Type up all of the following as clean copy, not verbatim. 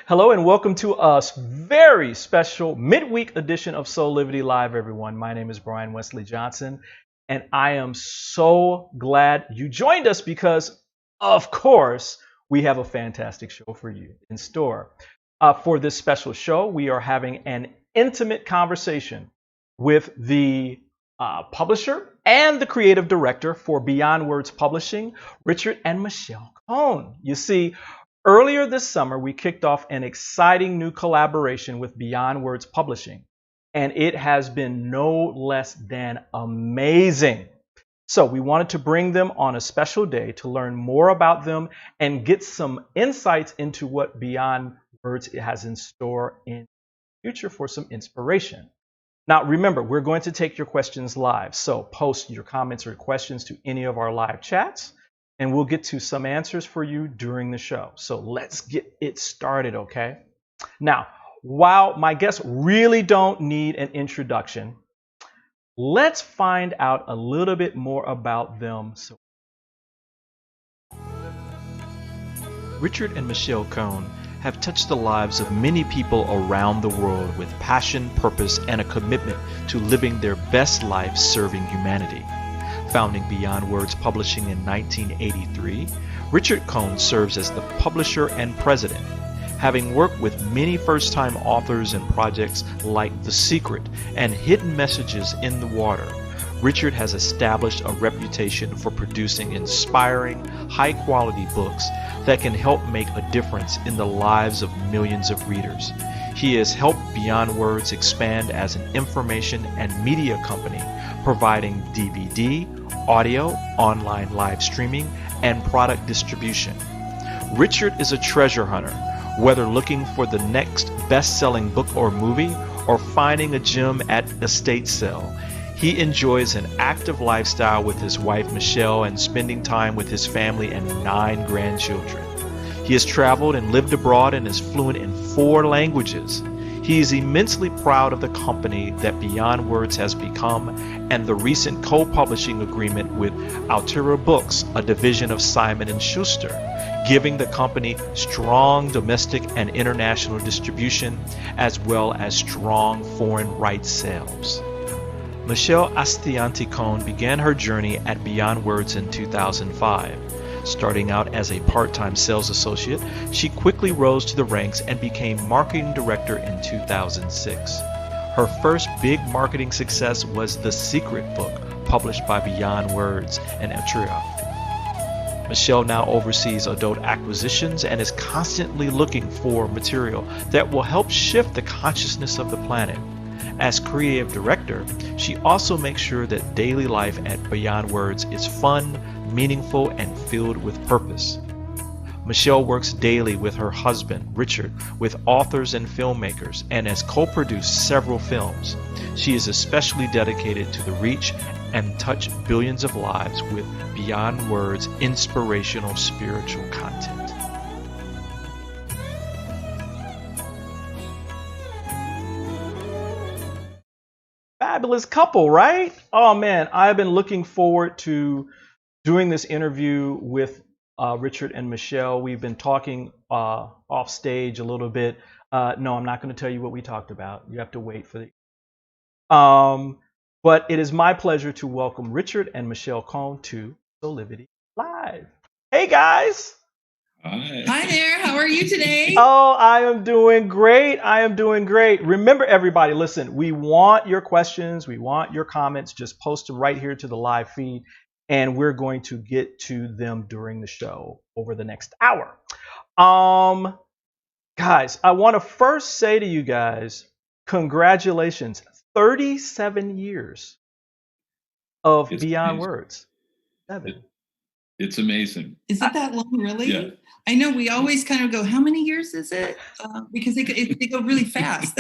Hello and welcome to a very special midweek edition of Soulivity Live, everyone. My name is Brian Wesley Johnson, and I am so glad you joined us because, of course, we have a fantastic show for you in store. For this special show, we are having an intimate conversation with the publisher and the creative director for Beyond Words Publishing, Richard and Michele Cohn. You see, earlier this summer, we kicked off an exciting new collaboration with Beyond Words Publishing, and it has been no less than amazing. So we wanted to bring them on a special day to learn more about them and get some insights into what Beyond Words has in store in the future for some inspiration. Now, remember, we're going to take your questions live. So post your comments or questions to any of our live chats, and we'll get to some answers for you during the show. So let's get it started, okay? Now, while my guests really don't need an introduction, let's find out a little bit more about them. Richard and Michele Cohn have touched the lives of many people around the world with passion, purpose, and a commitment to living their best life serving humanity. Founding Beyond Words Publishing in 1983, Richard Cohn serves as the publisher and president. Having worked with many first-time authors and projects like The Secret and Hidden Messages in the Water, Richard has established a reputation for producing inspiring, high-quality books that can help make a difference in the lives of millions of readers. He has helped Beyond Words expand as an information and media company, providing DVD, audio, online live streaming, and product distribution. Richard is a treasure hunter, whether looking for the next best-selling book or movie or finding a gem at estate sale. He enjoys an active lifestyle with his wife Michele and spending time with his family and 9 grandchildren. He has traveled and lived abroad and is fluent in 4 languages. He is immensely proud of the company that Beyond Words has become and the recent co-publishing agreement with Altera Books, a division of Simon & Schuster, giving the company strong domestic and international distribution as well as strong foreign rights sales. Michele ASHTIANTI Cohn began her journey at Beyond Words in 2005. Starting out as a part-time sales associate, she quickly rose to the ranks and became marketing director in 2006. Her first big marketing success was The Secret book, published by Beyond Words and Altera. Michele now oversees adult acquisitions and is constantly looking for material that will help shift the consciousness of the planet. As creative director, she also makes sure that daily life at Beyond Words is fun, meaningful, and filled with purpose. Michele works daily with her husband, Richard, with authors and filmmakers, and has co-produced several films. She is especially dedicated to the reach and touch billions of lives with Beyond Words inspirational spiritual content. Fabulous couple, right? Oh man, I've been looking forward to doing this interview with Richard and Michele. We've been talking off stage a little bit. No, I'm not going to tell you what we talked about. You have to wait for the. But it is my pleasure to welcome Richard and Michele Cohn to Soulivity Live. Hey guys. Hi there. How are you today? Oh, I am doing great. I am doing great. Remember, everybody, listen, we want your questions. We want your comments. Just post them right here to the live feed, and we're going to get to them during the show over the next hour. Guys, I want to first say to you guys, congratulations. 37 years of Beyond Words. 7. It's amazing. Is it that long, really? Yeah. I know we always kind of go, how many years is it? Because they go really fast.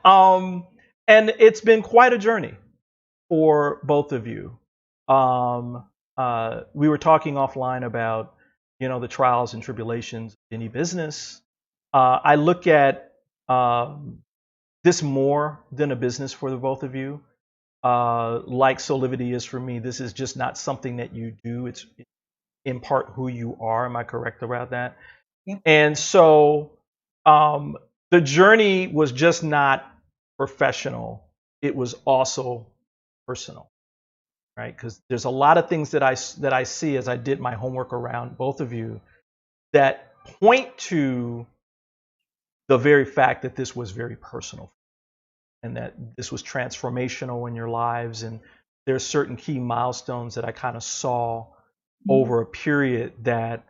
And it's been quite a journey for both of you. We were talking offline about, the trials and tribulations of any business. I look at this more than a business for the both of you. Like Soulivity is for me, this is just not something that you do. It's in part who you are. Am I correct about that? Yep. And so the journey was just not professional, it was also personal, right? Because there's a lot of things that I see as I did my homework around both of you that point to the very fact that this was very personal and that this was transformational in your lives. And there's certain key milestones that I kind of saw over a period that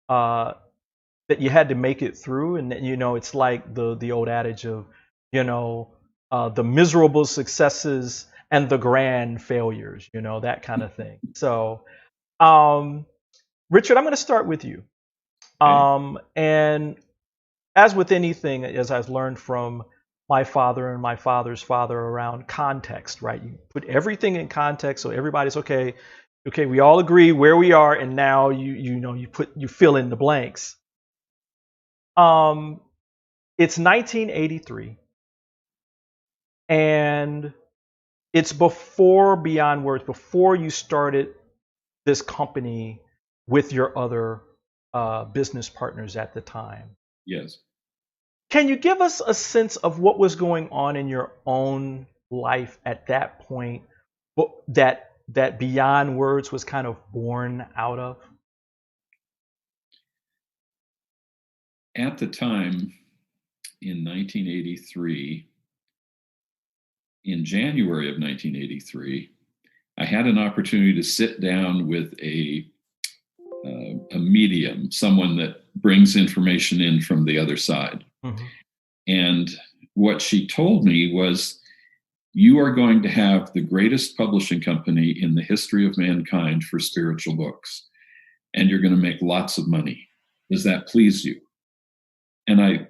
that you had to make it through. And that, it's like the old adage of, the miserable successes and the grand failures, that kind of thing. So, Richard, I'm going to start with you. And as with anything, as I've learned from my father and my father's father around context, right? You put everything in context so everybody's okay. Okay, we all agree where we are, and now you fill in the blanks. It's 1983, and it's before Beyond Words, before you started this company with your other business partners at the time. Yes. Can you give us a sense of what was going on in your own life at that point, that Beyond Words was kind of born out of? At the time, in 1983, in January of 1983, I had an opportunity to sit down with a medium, someone that brings information in from the other side. Mm-hmm. And what she told me was, you are going to have the greatest publishing company in the history of mankind for spiritual books, and you're going to make lots of money. Does that please you? And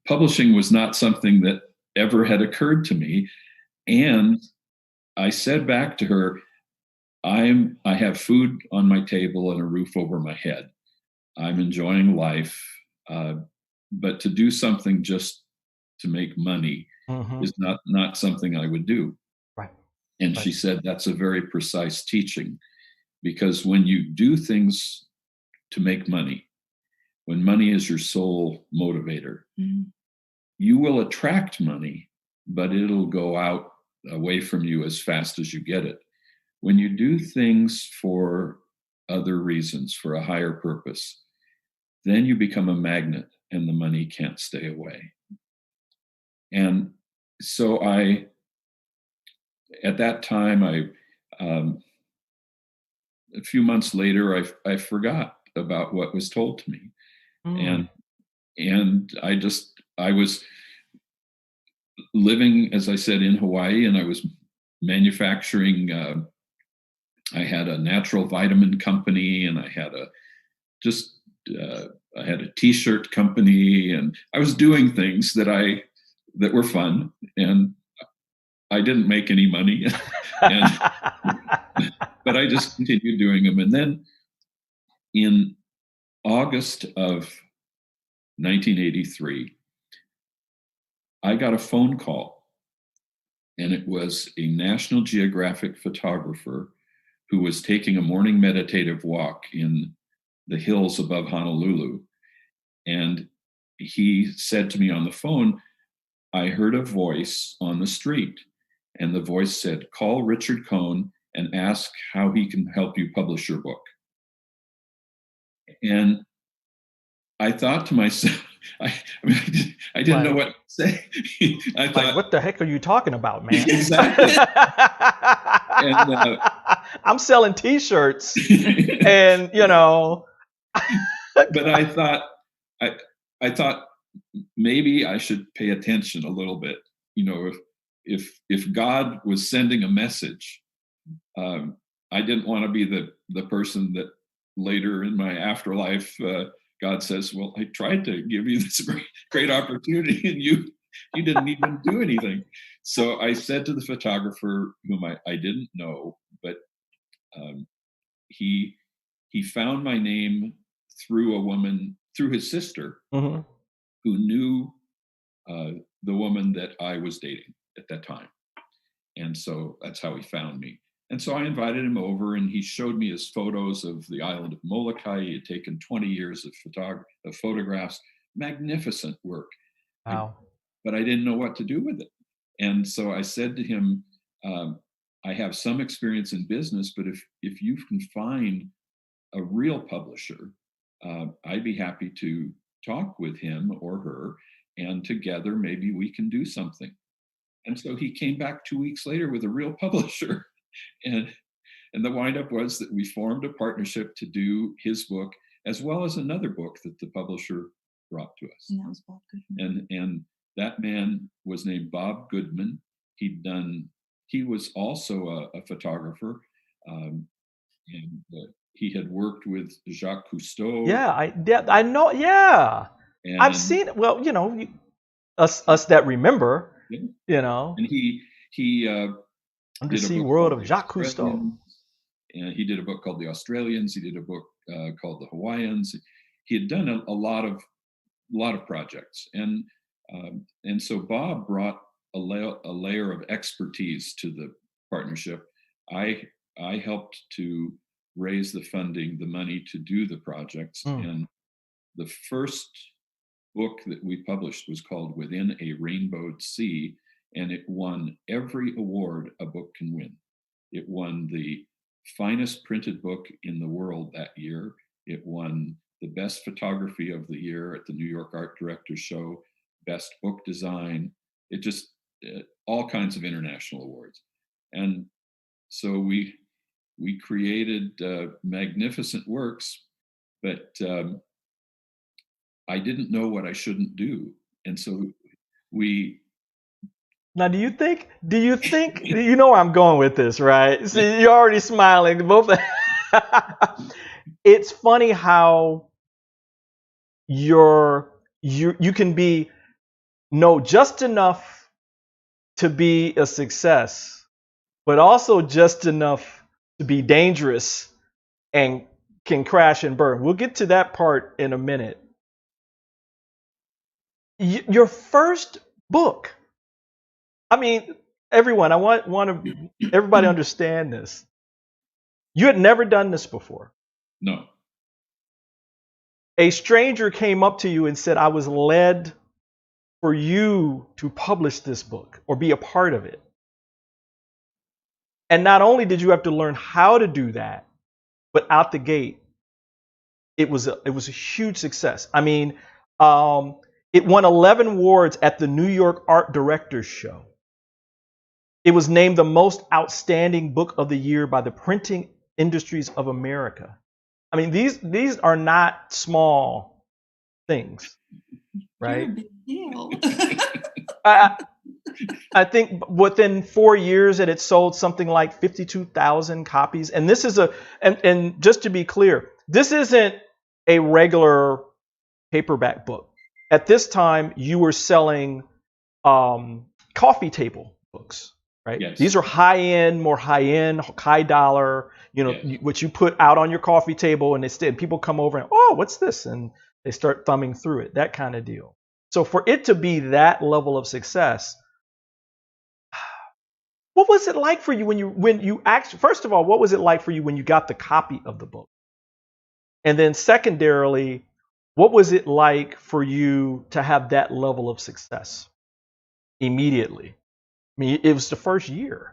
publishing was not something that ever had occurred to me. And I said back to her, I have food on my table and a roof over my head. I'm enjoying life, but to do something just to make money is not something I would do. Right. And she said, that's a very precise teaching, because when you do things to make money, when money is your sole motivator, you will attract money, but it'll go out away from you as fast as you get it. When you do things for other reasons, for a higher purpose, then you become a magnet and the money can't stay away. And so at that time, a few months later, I forgot about what was told to me. And I was living, as I said, in Hawaii, and I was manufacturing. I had a natural vitamin company, and I had a T-shirt company, and I was doing things that were fun, and I didn't make any money, but I just continued doing them. And then in August of 1983, I got a phone call, and it was a National Geographic photographer who was taking a morning meditative walk in the hills above Honolulu. And he said to me on the phone, I heard a voice on the street, and the voice said, call Richard Cohn and ask how he can help you publish your book. And I thought to myself, I didn't know what to say. I thought, like, what the heck are you talking about, man? Exactly. And, I'm selling T-shirts, and But I thought maybe I should pay attention a little bit. If God was sending a message, I didn't want to be the person that later in my afterlife, God says, well, I tried to give you this great opportunity, and you didn't even do anything. So I said to the photographer, whom I didn't know, but he found my name through his sister, who knew the woman that I was dating at that time. And so that's how he found me. And so I invited him over, and he showed me his photos of the island of Molokai. He had taken 20 years of photographs, magnificent work. Wow. But I didn't know what to do with it. And so I said to him, I have some experience in business, but if you can find a real publisher, I'd be happy to talk with him or her, and together maybe we can do something. And so he came back 2 weeks later with a real publisher. And the windup was that we formed a partnership to do his book, as well as another book that the publisher brought to us. And that was Bob Goodman. And that man was named Bob Goodman. He was also a photographer, and he had worked with Jacques Cousteau. Yeah, I know. Yeah, and, I've seen it. Well, us that remember, yeah. And he Undersea World of Jacques Cousteau. And he did a book called The Australians. He did a book called The Hawaiians. He had done a lot of projects, and so Bob brought a layer of expertise to the partnership. I helped to raise the funding, the money to do the projects, and the first book that we published was called Within a Rainbowed Sea, and it won every award a book can win. It won the finest printed book in the world that year. It won the best photography of the year at the New York Art Directors Show, best book design. It just all kinds of international awards. And so we created magnificent works, but I didn't know what I shouldn't do. And so Now, do you think, you know where I'm going with this, right? See, you're already smiling. Both. It's funny how you can know just enough to be a success, but also just enough to be dangerous and can crash and burn. We'll get to that part in a minute. Your first book. I mean, everyone, I want everybody to understand this. You had never done this before. No. A stranger came up to you and said, I was led for you to publish this book or be a part of it. And not only did you have to learn how to do that, but out the gate, it was a huge success. I mean, it won 11 awards at the New York Art Directors Show. It was named the most outstanding book of the year by the Printing Industries of America. I mean, these are not small things, right? You're a big deal. I think within 4 years that it sold something like 52,000 copies. And this is and just to be clear, this isn't a regular paperback book. At this time, you were selling coffee table books, right? Yes. These are high-end, high dollar, Yes. what you put out on your coffee table, and people come over and, oh, what's this? And they start thumbing through it, that kind of deal. So for it to be that level of success, what was it like for you when you actually, first of all, what was it like for you when you got the copy of the book? And then secondarily, what was it like for you to have that level of success immediately? I mean, it was the first year.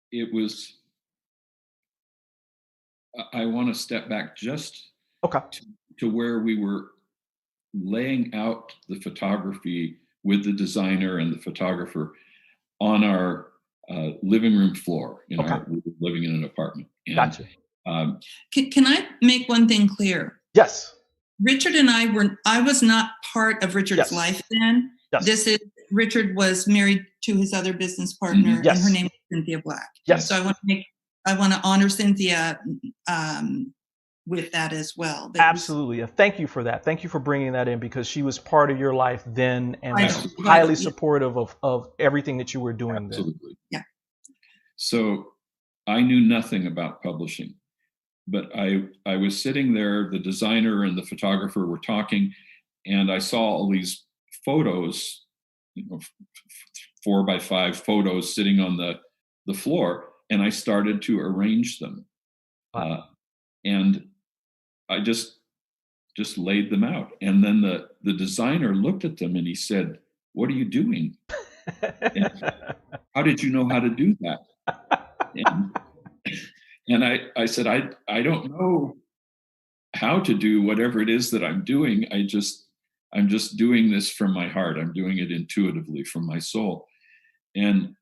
It was, I want to step back just to where we were laying out the photography with the designer and the photographer on our living room floor. We were living in an apartment. And, Gotcha. Can I make one thing clear? Yes. Richard and I was not part of Richard's life then. Yes. Richard was married to his other business partner, Yes. and her name is Cynthia Black. Yes. So I want to honor Cynthia with that as well. Absolutely. Thank you for that. Thank you for bringing that in, because she was part of your life then and was Right. highly supportive of everything that you were doing. Absolutely. Then. Yeah. So I knew nothing about publishing, but I was sitting there, the designer and the photographer were talking, and I saw all these photos, 4x5 photos sitting on the floor, and I started to arrange them. And I just laid them out. And then the designer looked at them and he said, "What are you doing? And how did you know how to do that?" And I said, I don't know how to do whatever it is that I'm doing. I'm just doing this from my heart. I'm doing it intuitively from my soul. And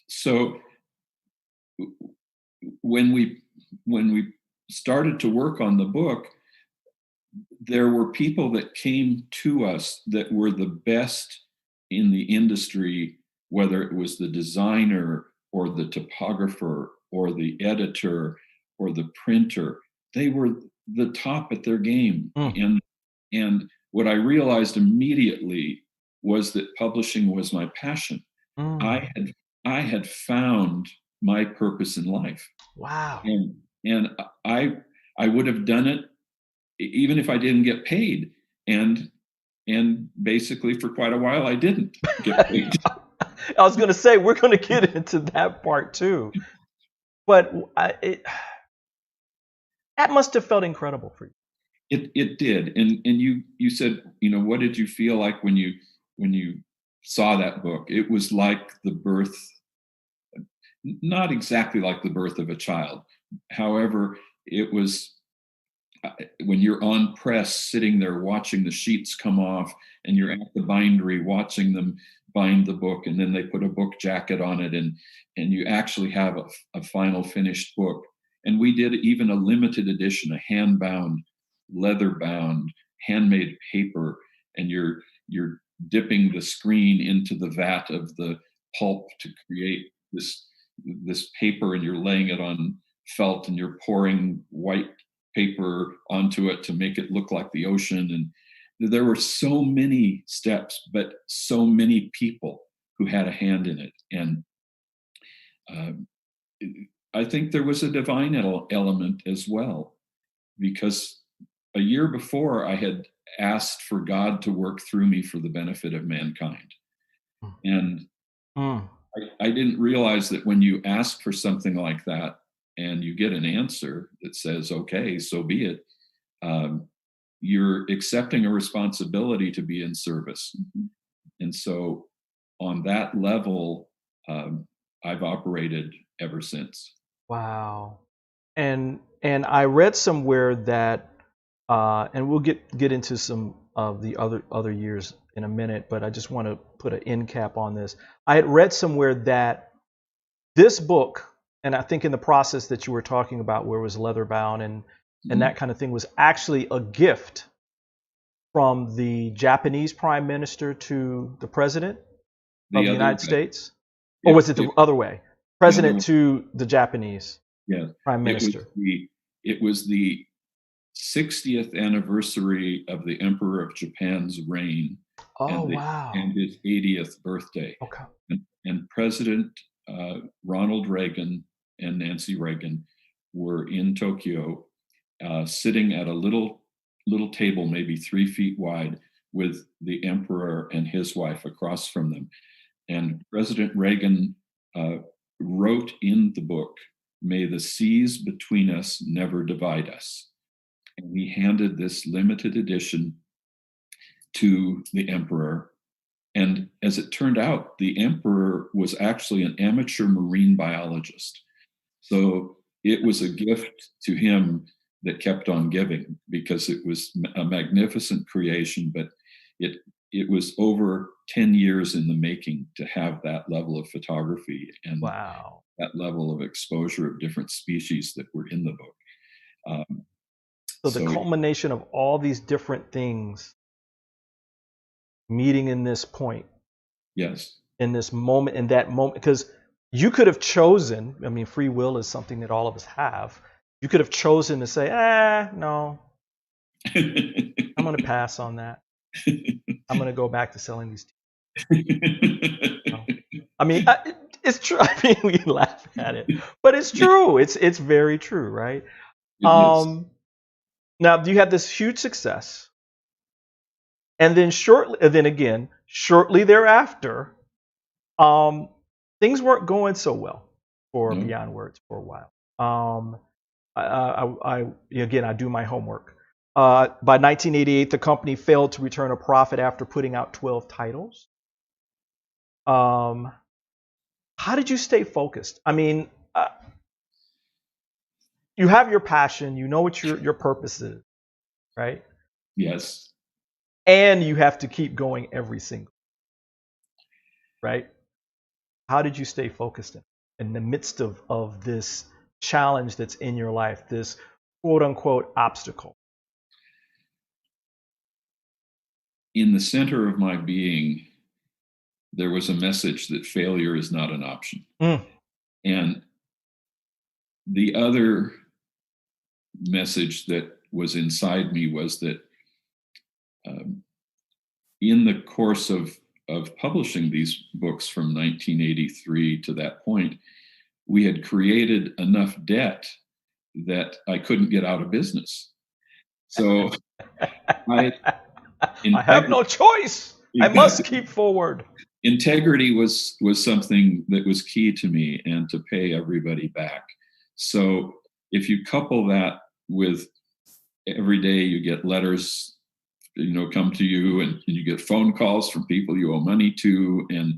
so when we started to work on the book, there were people that came to us that were the best in the industry, whether it was the designer or the topographer or the editor or the printer. They were the top at their game. And what I realized immediately was that publishing was my passion. I had found my purpose in life. Wow. And I would have done it even if I didn't get paid. And basically for quite a while I didn't get paid. I was going to say, we're going to get into that part too. But that must have felt incredible for you. It did. And you said, what did you feel like when you saw that book? It was like the birth, not exactly like the birth of a child. However, it was when you're on press, sitting there watching the sheets come off, and you're at the bindery watching them bind the book, and then they put a book jacket on it, and you actually have a final finished book. And we did even a limited edition, a hand-bound, leather-bound, handmade paper, and you're dipping the screen into the vat of the pulp to create this paper, and you're laying it on felt, and you're pouring white paper onto it to make it look like the ocean. And there were so many steps, but so many people who had a hand in it. And I think there was a divine element as well, because a year before I had asked for God to work through me for the benefit of mankind. And I didn't realize that when you ask for something like that and you get an answer that says, okay, so be it, you're accepting a responsibility to be in service. And so on that level, I've operated ever since. Wow. And I read somewhere that, and we'll get into some of the other years in a minute, but I just want to put an end cap on this. I had read somewhere that this book, and I think in the process that you were talking about, where it was leather bound and that kind of thing, was actually a gift from the Japanese prime minister to the president of the United States. Or was it the other way? President to the Japanese prime minister. It was the 60th anniversary of the Emperor of Japan's reign. And his 80th birthday. Okay. And President Ronald Reagan and Nancy Reagan were in Tokyo, sitting at a little table, maybe 3 feet wide, with the emperor and his wife across from them. And President Reagan wrote in the book, "May the seas between us never divide us." And he handed this limited edition to the emperor. And as it turned out, the emperor was actually an amateur marine biologist. So it was a gift to him that kept on giving, because it was a magnificent creation, but it was over 10 years in the making to have that level of photography and that level of exposure of different species that were in the book. So the culmination of all these different things meeting in this point. Yes. In this moment, in that moment, because you could have chosen, I mean, free will is something that all of us have. You could have chosen to say, no, I'm going to pass on that. I'm going to go back to selling these no. I mean, it's true. I mean, we laugh at it, but it's true. It's very true, right? Now you had this huge success, and then shortly thereafter, Things weren't going so well for No. Beyond Words for a while. Again, I do my homework. By 1988, the company failed to return a profit after putting out 12 titles. How did you stay focused? I mean, you have your passion, you know what your purpose is, right? Yes. And you have to keep going every single, right? How did you stay focused in the midst of this challenge that's in your life, this quote unquote obstacle? In the center of my being, there was a message that failure is not an option. Mm. And the other message that was inside me was that in the course of publishing these books from 1983 to that point, we had created enough debt that I couldn't get out of business. So I have no choice. I must keep forward. Integrity was something that was key to me, and to pay everybody back. So if you couple that with every day you get letters, come to you, and you get phone calls from people you owe money to, and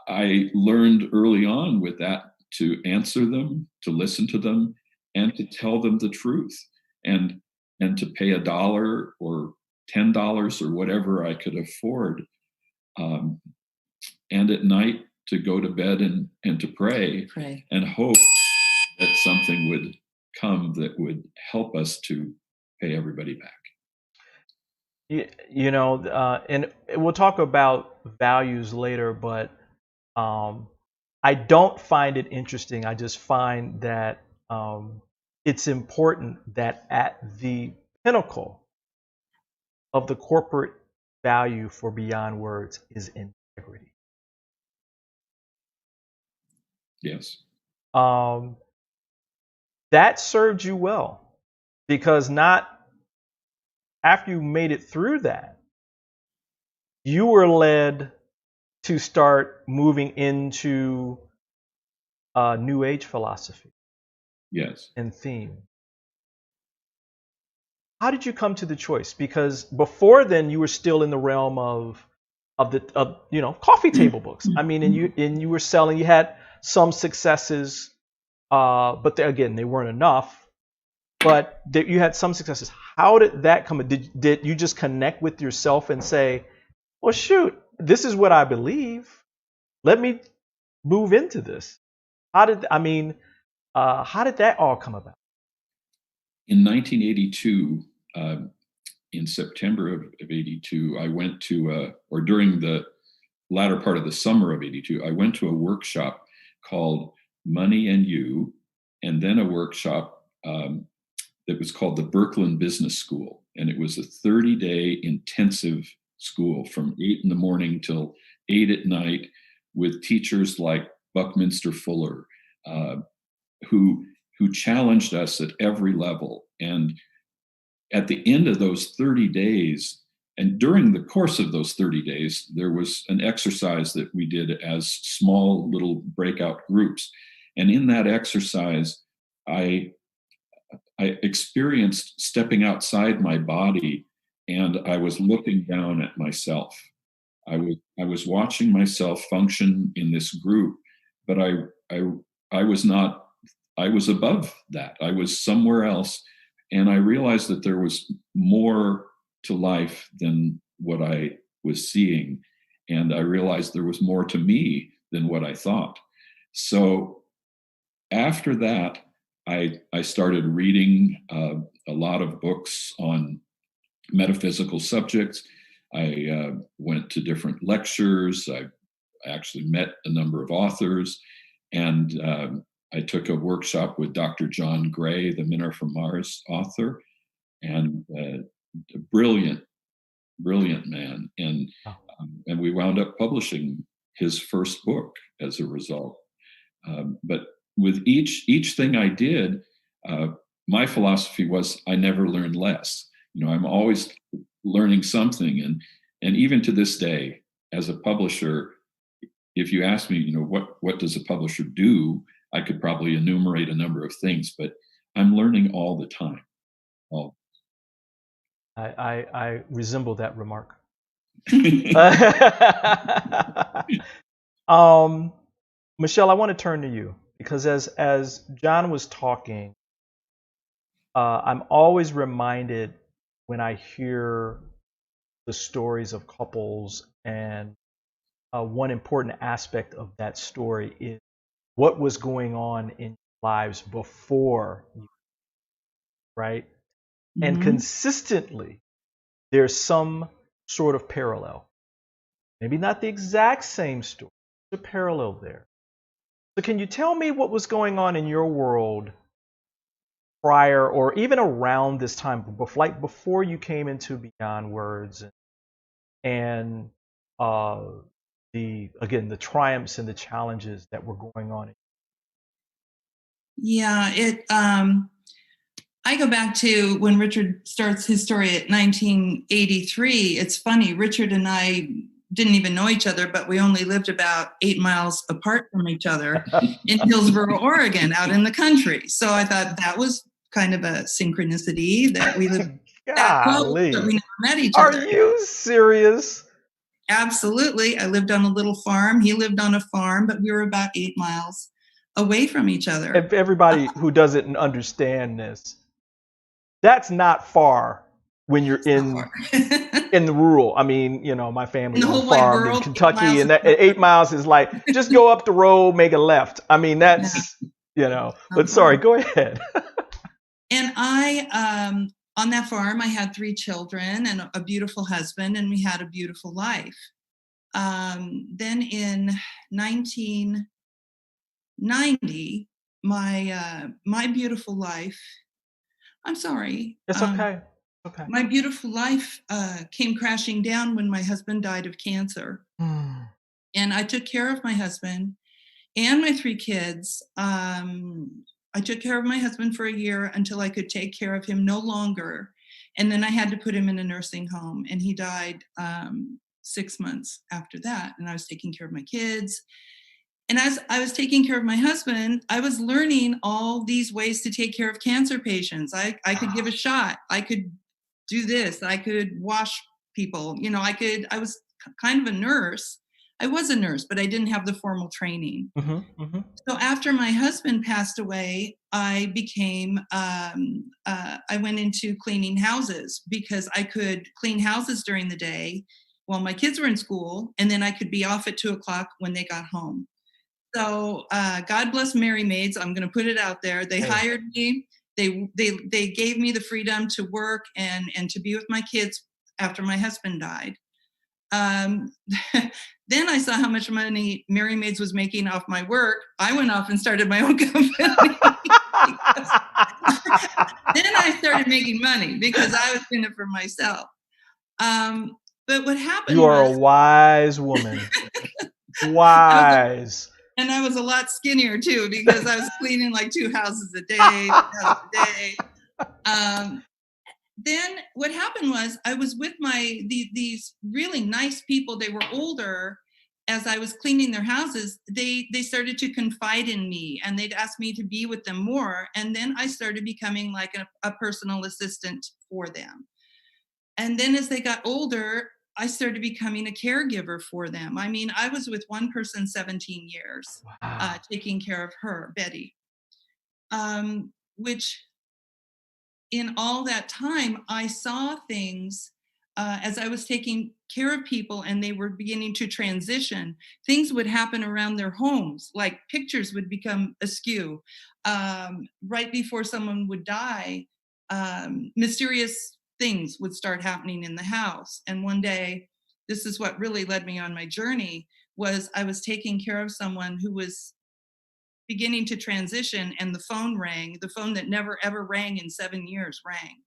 I learned early on with that to answer them, to listen to them, and to tell them the truth, and to pay $1 or $10 or whatever I could afford, and at night to go to bed and to pray and hope that something would come that would help us to pay everybody back. And we'll talk about values later, but I don't find it interesting. I just find that it's important that at the pinnacle of the corporate value for Beyond Words is integrity. Yes. That served you well, because not after you made it through that, you were led to start moving into New Age philosophy. Yes. And theme. How did you come to the choice? Because before then, you were still in the realm of coffee table books. I mean, and you were selling. You had some successes, but they weren't enough. But you had some successes. How did that come? Did you just connect with yourself and say, well, shoot, this is what I believe. Let me move into this. How did that all come about? In 1982, in September of 82, I went to, or during the latter part of the summer of 82, I went to a workshop called Money and You, and then a workshop that was called the Berkman Business School. And it was a 30-day intensive school from 8 in the morning till 8 at night, with teachers like Buckminster Fuller, who challenged us at every level. And at the end of those 30 days, and during the course of those 30 days, there was an exercise that we did as small little breakout groups. And in that exercise, I experienced stepping outside my body, and I was looking down at myself. I was watching myself function in this group, but I was not. I was above that. I was somewhere else, and I realized that there was more to life than what I was seeing, and I realized there was more to me than what I thought. So after that, I started reading a lot of books on metaphysical subjects. I went to different lectures. I actually met a number of authors, and I took a workshop with Dr. John Gray, the Men Are From Mars author, and a brilliant man. And we wound up publishing his first book as a result. But with each thing I did, my philosophy was I never learned less. I'm always learning something, and even to this day, as a publisher, if you ask me, what does a publisher do? I could probably enumerate a number of things, but I'm learning all the time. I resemble that remark. Michelle, I want to turn to you because as John was talking, I'm always reminded when I hear the stories of couples, and one important aspect of that story is what was going on in lives before you, right? And consistently, there's some sort of parallel. Maybe not the exact same story, there's a parallel there. So can you tell me what was going on in your world prior or even around this time, like before you came into Beyond Words, and the triumphs and the challenges that were going on? Yeah, I go back to when Richard starts his story at 1983. It's funny, Richard and I didn't even know each other, but we only lived about 8 miles apart from each other in Hillsboro, Oregon, out in the country. So I thought that was kind of a synchronicity that we lived that close, but we never met each other. Are you serious? Absolutely. I lived on a little farm. He lived on a farm, but we were about 8 miles away from each other. If everybody who doesn't understand this, that's not far when you're in the rural. I mean, my family on a farm in Kentucky, and that 8 miles is like, just go up the road, make a left. I mean, that's, but sorry, go ahead. And I, on that farm, I had 3 children and a beautiful husband, and we had a beautiful life. Then in 1990, my beautiful life, I'm sorry. It's okay. Okay. My beautiful life came crashing down when my husband died of cancer. And I took care of my husband and my 3 kids. I took care of my husband for a year until I could take care of him no longer. And then I had to put him in a nursing home, and he died 6 months after that. And I was taking care of my kids. And as I was taking care of my husband, I was learning all these ways to take care of cancer patients. I could give a shot. I could do this. I could wash people. I was kind of a nurse. I was a nurse, but I didn't have the formal training. So after my husband passed away, I became, I went into cleaning houses because I could clean houses during the day while my kids were in school, and then I could be off at 2:00 when they got home. So God bless Merry Maids. I'm going to put it out there. They hired me. They gave me the freedom to work and to be with my kids after my husband died. Then I saw how much money Merry Maids was making off my work. I went off and started my own company. Then I started making money because I was doing it for myself. But what happened You are a wise woman. Wise. And I was a lot skinnier too, because I was cleaning like 2 houses a day. Then what happened was I was with these really nice people. They were older. As I was cleaning their houses, they started to confide in me, and they'd ask me to be with them more. And then I started becoming like a personal assistant for them. And then as they got older, I started becoming a caregiver for them. I mean, I was with one person 17 years, taking care of her, Betty, which in all that time, I saw things as I was taking care of people and they were beginning to transition. Things would happen around their homes, like pictures would become askew. Right before someone would die, mysterious things would start happening in the house. And one day, this is what really led me on my journey, was I was taking care of someone who was beginning to transition, and the phone rang. The phone that never ever rang in 7 years rang.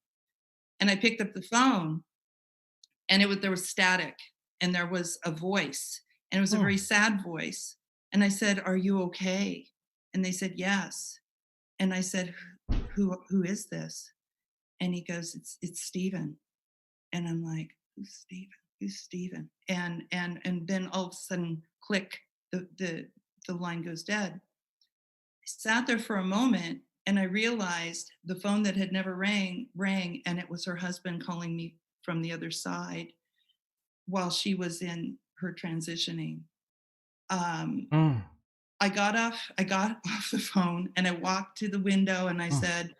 And I picked up the phone, and there was static, and there was a voice, and it was a very sad voice. And I said, "Are you okay?" And they said, "Yes." And I said, who is this? And he goes, it's Stephen. And I'm like, who's Stephen? And then all of a sudden, click, the line goes dead. I sat there for a moment, and I realized the phone that had never rang, and it was her husband calling me from the other side while she was in her transitioning. I got off the phone, and I walked to the window, and I said,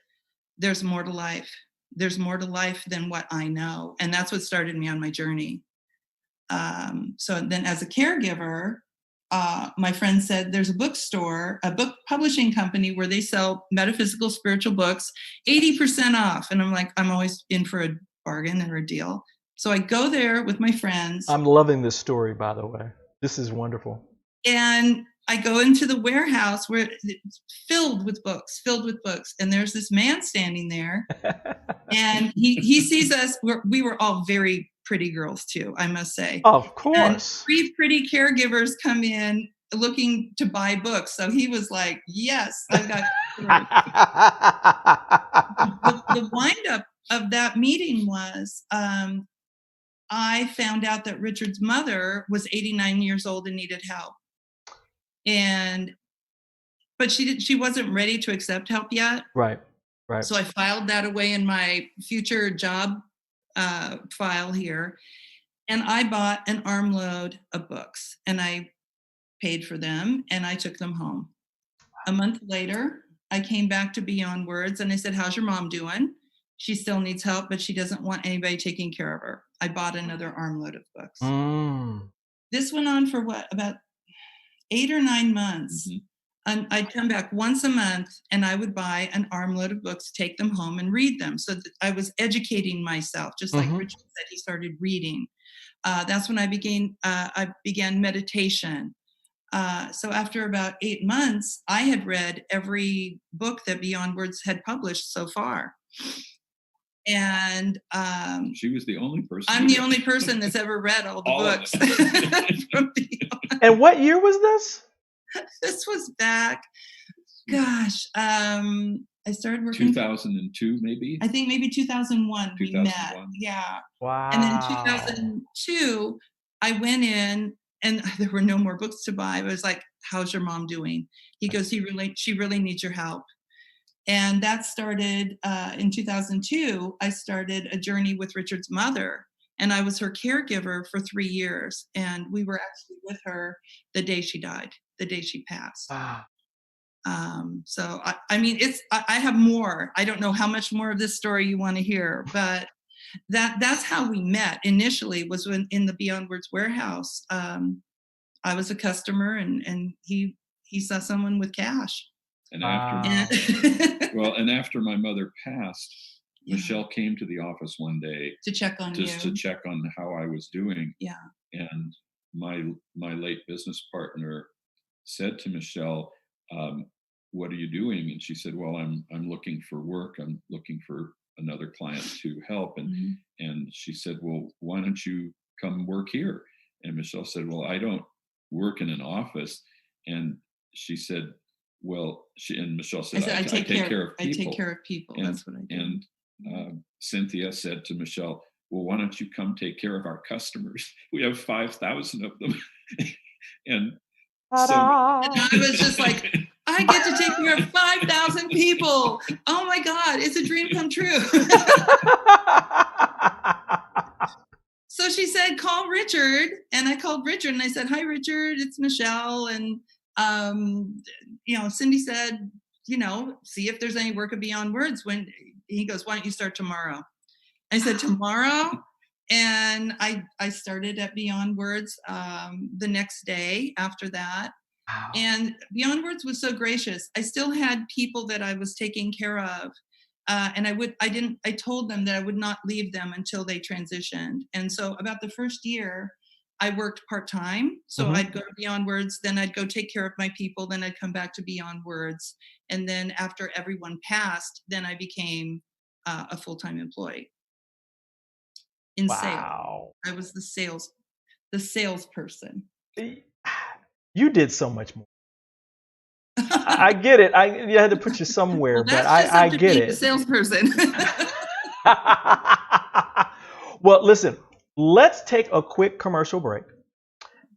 there's more to life. There's more to life than what I know. And that's what started me on my journey. So then as a caregiver, my friend said, there's a bookstore, a book publishing company where they sell metaphysical spiritual books, 80% off. And I'm like, I'm always in for a bargain or a deal. So I go there with my friends. I'm loving this story, by the way. This is wonderful. And I go into the warehouse where it's filled with books. And there's this man standing there. And he sees us. We were all very pretty girls too, I must say. Of course. And 3 pretty caregivers come in looking to buy books. So he was like, yes, I've got the wind up of that meeting was I found out that Richard's mother was 89 years old and needed help. But she wasn't ready to accept help yet. Right. So I filed that away in my future job file here. And I bought an armload of books, and I paid for them, and I took them home. A month later, I came back to Beyond Words, and I said, how's your mom doing? She still needs help, but she doesn't want anybody taking care of her. I bought another armload of books. This went on for about 8 or 9 months. And I'd come back once a month, and I would buy an armload of books, take them home and read them. So that I was educating myself, just like Richard said, he started reading. That's when I began meditation. So after about 8 months, I had read every book that Beyond Words had published so far. And she was the only person. I'm the only person that's ever read all the books. From Beyond. And what year was this? This was back, gosh, I started working. 2002, maybe? I think maybe 2001 we met. Yeah. Wow. And then 2002, I went in, and there were no more books to buy. I was like, how's your mom doing? He goes, she really needs your help. And that started in 2002. I started a journey with Richard's mother, and I was her caregiver for 3 years. And we were actually with her the day she died, the day she passed. Wow. So I mean, I have more. I don't know how much more of this story you want to hear, but that's how we met initially, was when in the Beyond Words warehouse. I was a customer, and he saw someone with cash. And after my mother passed, Michelle came to the office one day to check on to check on how I was doing. Yeah. And my late business partner said to Michelle, what are you doing? And she said, well, I'm looking for work. I'm looking for another client to help. And she said, well, why don't you come work here? And Michelle said, well, I don't work in an office. And she said, well, and Michelle said, I take care of people. I take care of people. That's what I do. And Cynthia said to Michelle, well, why don't you come take care of our customers? We have 5,000 of them. And so I was just like, I get to take care of 5,000 people. Oh my God, it's a dream come true. So she said, call Richard. And I called Richard, and I said, hi, Richard, it's Michelle. And, Cindy said, see if there's any work of Beyond Words. When he goes, why don't you start tomorrow? I said, tomorrow? And I started at Beyond Words the next day after that. Wow. And Beyond Words was so gracious. I still had people that I was taking care of. And I told them that I would not leave them until they transitioned. And so about the first year, I worked part-time. So I'd go to Beyond Words, then I'd go take care of my people, then I'd come back to Beyond Words. And then after everyone passed, then I became a full-time employee in sales. I was the salesperson. You did so much more. I get it. You had to put you somewhere, but I get it. The salesperson. Well, listen, let's take a quick commercial break.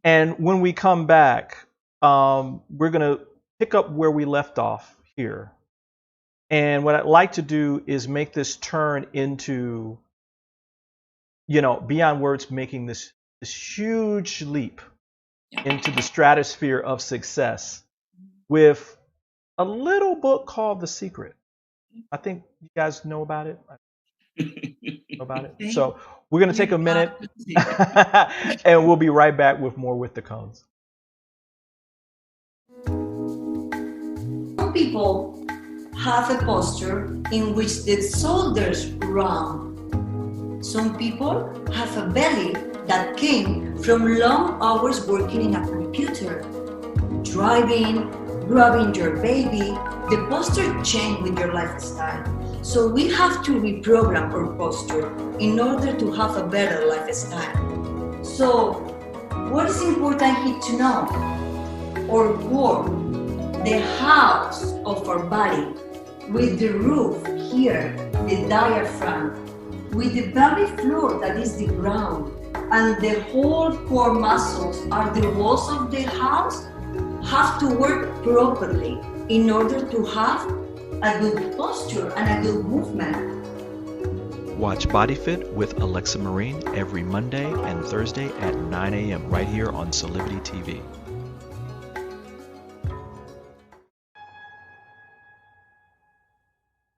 And when we come back, we're going to pick up where we left off here. And what I'd like to do is make this turn into, beyond words, making this huge leap into the stratosphere of success with a little book called The Secret. I think you guys know about it. So we're going to take a minute and we'll be right back with more with the Cohns. Some people have a posture in which the shoulders round. Some people have a belly that came from long hours working in a computer, driving, grabbing your baby. The posture changes with your lifestyle. So we have to reprogram our posture in order to have a better lifestyle. So what is important here to know? Our work, the house of our body, with the roof here, the diaphragm, with the belly floor that is the ground, and the whole core muscles are the walls of the house, have to work properly in order to have a good posture and a good movement. Watch Body Fit with Alexa Marine every Monday and Thursday at 9 a.m. right here on Soulivity TV.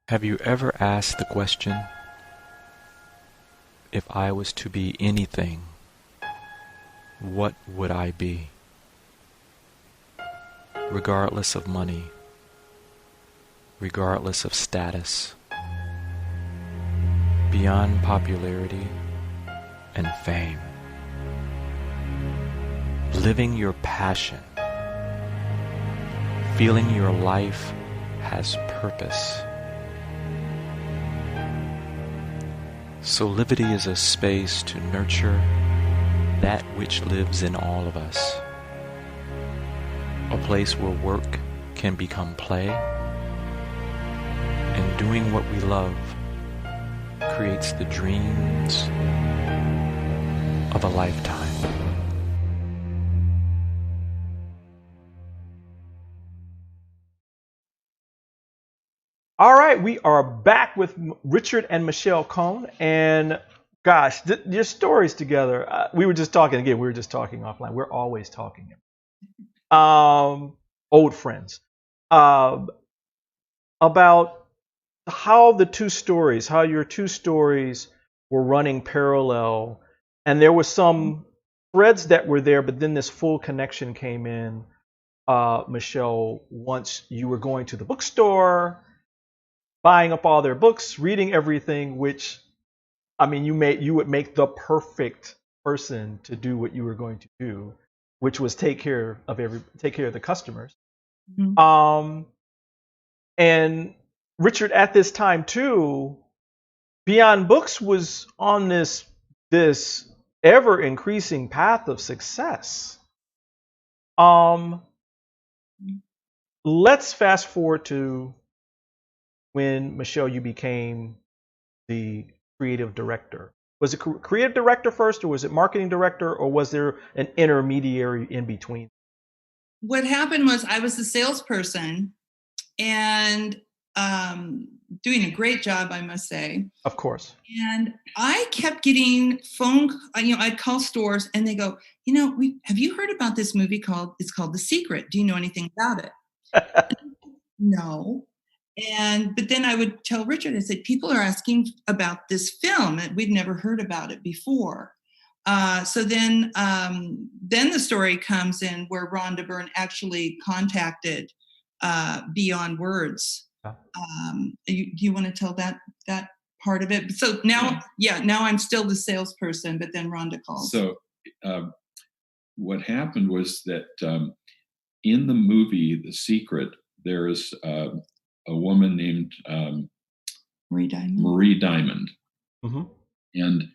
Have you ever asked the question, if I was to be anything, what would I be? Regardless of money, regardless of status, beyond popularity and fame, living your passion, feeling your life has purpose. Soulivity is a space to nurture that which lives in all of us. A place where work can become play, and doing what we love creates the dreams of a lifetime. All right, we are back with Richard and Michele Cohn, and gosh, your stories together. We were just talking offline. We're always talking. Old friends, about how your two stories were running parallel, and there were some threads that were there, but then this full connection came in. Michele, once you were going to the bookstore, buying up all their books, reading everything, which, I mean, you would make the perfect person to do what you were going to do, which was take care of the customers. Mm-hmm. And Richard, at this time too, Beyond Books was on this ever increasing path of success. Let's fast forward to when, Michele, you became the creative director. Was it creative director first, or was it marketing director, or was there an intermediary in between? What happened was I was the salesperson and doing a great job, I must say. Of course. And I kept getting I'd call stores and they go, have you heard about this movie it's called The Secret? Do you know anything about it? No. But then I would tell Richard, I said, people are asking about this film and we'd never heard about it before. So then the story comes in where Rhonda Byrne actually contacted Beyond Words. Do you want to tell that part of it? So now I'm still the salesperson, but then Rhonda calls. So what happened was that in the movie The Secret, there is a woman named Marie Diamond. Mm-hmm. And